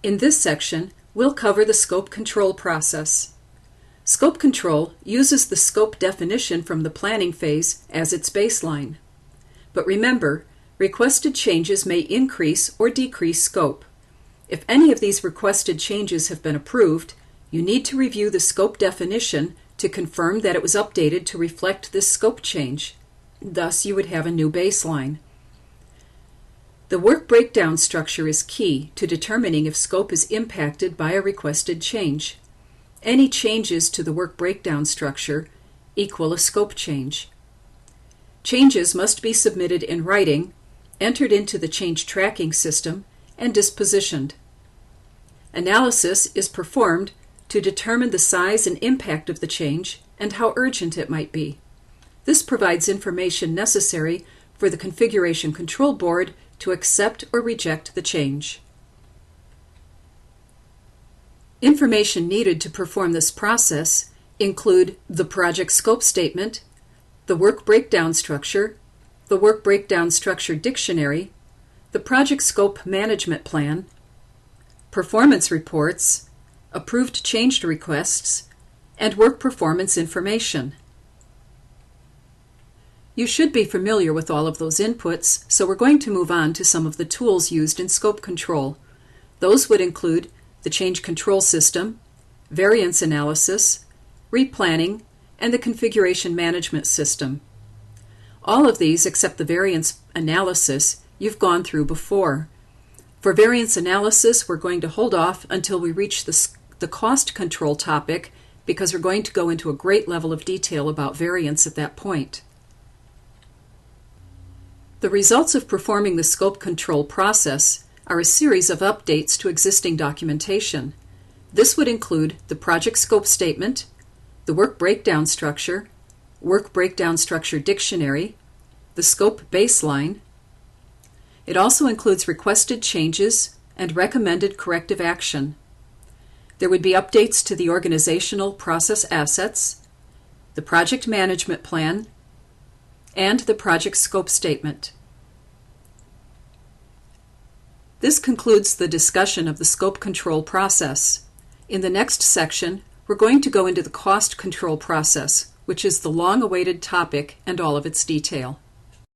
In this section, we'll cover the scope control process. Scope control uses the scope definition from the planning phase as its baseline. But remember, requested changes may increase or decrease scope. If any of these requested changes have been approved, you need to review the scope definition to confirm that it was updated to reflect this scope change. Thus, you would have a new baseline. The work breakdown structure is key to determining if scope is impacted by a requested change. Any changes to the work breakdown structure equal a scope change. Changes must be submitted in writing, entered into the change tracking system, and dispositioned. Analysis is performed to determine the size and impact of the change and how urgent it might be. This provides information necessary for the Configuration Control Board to accept or reject the change. Information needed to perform this process include the project scope statement, the work breakdown structure, the work breakdown structure dictionary, the project scope management plan, performance reports, approved change requests, and work performance information. You should be familiar with all of those inputs, so we're going to move on to some of the tools used in scope control. Those would include the change control system, variance analysis, replanning, and the configuration management system. All of these, except the variance analysis, you've gone through before. For variance analysis, we're going to hold off until we reach the cost control topic because we're going to go into a great level of detail about variance at that point. The results of performing the scope control process are a series of updates to existing documentation. This would include the project scope statement, the work breakdown structure dictionary, the scope baseline. It also includes requested changes and recommended corrective action. There would be updates to the organizational process assets, the project management plan, and the project scope statement. This concludes the discussion of the scope control process. In the next section, we're going to go into the cost control process, which is the long-awaited topic and all of its detail.